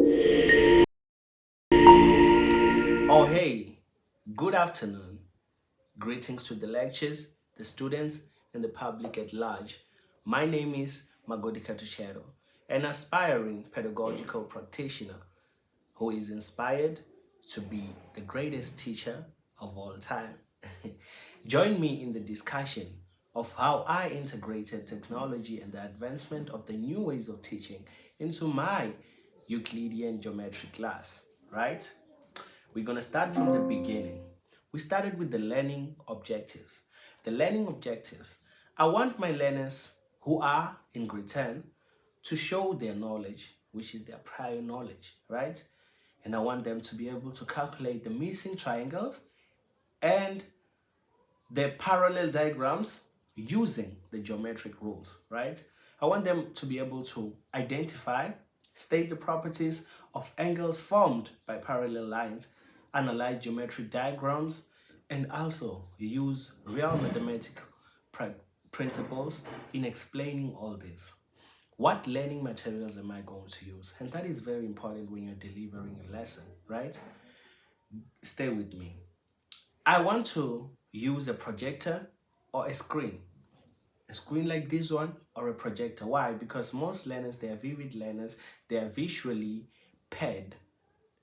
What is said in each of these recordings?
Oh, hey, good afternoon. Greetings to the lectures, the students, and the public at large. My name is Magodi Khathutshelo, an aspiring pedagogical practitioner who is inspired to be the greatest teacher of all time. Join me in the discussion of how I integrated technology and the advancement of the new ways of teaching into my Euclidean geometry class, right? We're going to start from the beginning. We started with the learning objectives. The learning objectives. I want my learners who are in grade 10 to show their knowledge, which is their prior knowledge, right? And I want them to be able to calculate the missing triangles and the parallel diagrams using the geometric rules, right? I want them to be able to identify, state the properties of angles formed by parallel lines, analyze geometric diagrams, and also use real mathematical principles in explaining all this. What learning materials am I going to use? And that is very important when you're delivering a lesson, right? Stay with me. I want to use a projector or a screen like this one or a projector. Why? Because most learners, they are vivid learners, they are visually paired,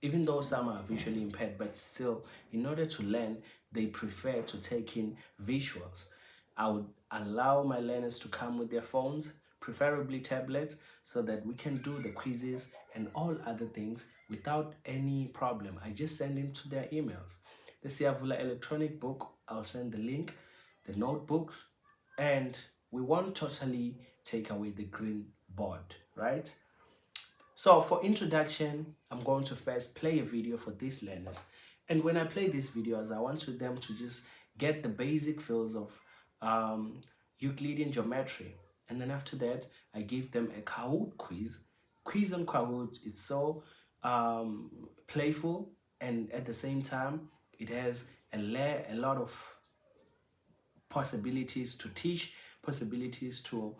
even though some are visually impaired, but still, in order to learn, they prefer to take in visuals. I would allow my learners to come with their phones, preferably tablets, so that we can do the quizzes and all other things without any problem. I just send them to their emails. The Siavula electronic book, I'll send the link, the notebooks, and we won't totally take away the green board, right? So for introduction, I'm going to first play a video for these learners. And when I play these videos, I want them to just get the basic feels of Euclidean geometry. And then after that, I give them a Kahoot quiz. Quiz on Kahoot, it's so playful, and at the same time, it has a lot of possibilities to teach, possibilities to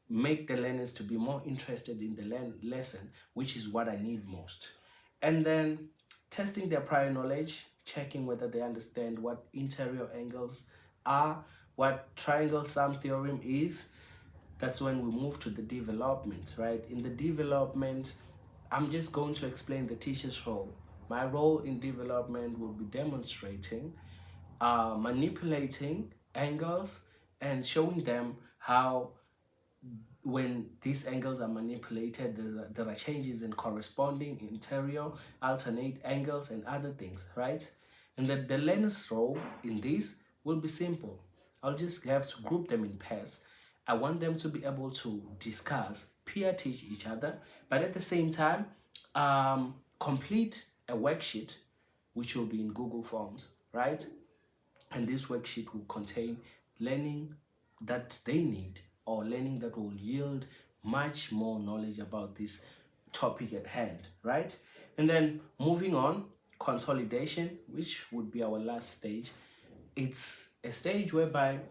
make the learners to be more interested in the lesson, which is what I need most. And then testing their prior knowledge, checking whether they understand what interior angles are, what triangle sum theorem is. That's when we move to the development, right? In the development, I'm just going to explain the teacher's role. My role in development will be demonstrating, manipulating angles, and showing them how when these angles are manipulated, there are changes in corresponding interior, alternate angles, and other things, right? And that the learner's role in this will be simple. I'll just have to group them in pairs. I want them to be able to discuss, peer teach each other, but at the same time, complete a worksheet, which will be in Google Forms, right? And this worksheet will contain learning that they need, or learning that will yield much more knowledge about this topic at hand, right? And then moving on, consolidation, which would be our last stage. It's a stage whereby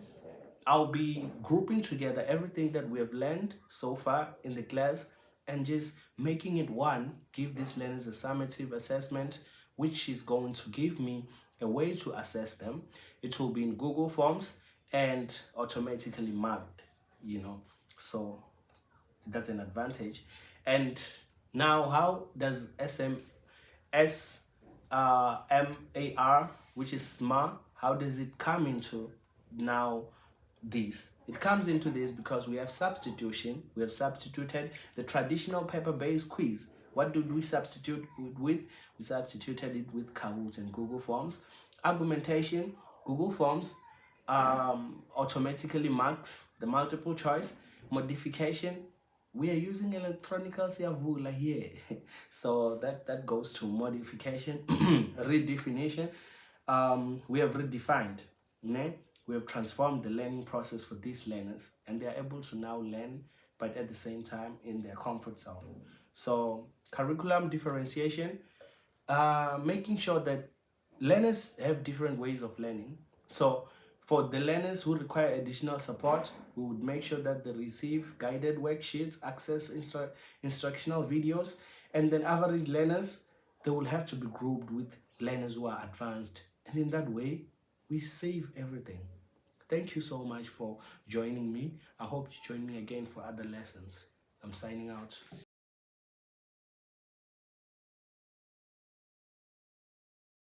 I'll be grouping together everything that we have learned so far in the class and just making it one, give these learners a summative assessment, which is going to give me a way to assess them. It will be in Google Forms and automatically marked, you know. So that's an advantage. And now, how does SMAR, which is SMAR, how does it come into now this? It comes into this because we have substitution. We have substituted the traditional paper-based quiz. What did we substitute it with? We substituted it with Kahoot and Google Forms. Argumentation, Google Forms, automatically marks the multiple choice. Modification, we are using electronical siavula here. So that goes to modification. Redefinition, we have redefined, né? We have transformed the learning process for these learners, and they are able to now learn, but at the same time in their comfort zone. So curriculum differentiation, making sure that learners have different ways of learning. So for the learners who require additional support, we would make sure that they receive guided worksheets, access instructional videos, And then average learners, they will have to be grouped with learners who are advanced. And in that way, we save everything. Thank you so much for joining me. I hope you join me again for other lessons. I'm signing out.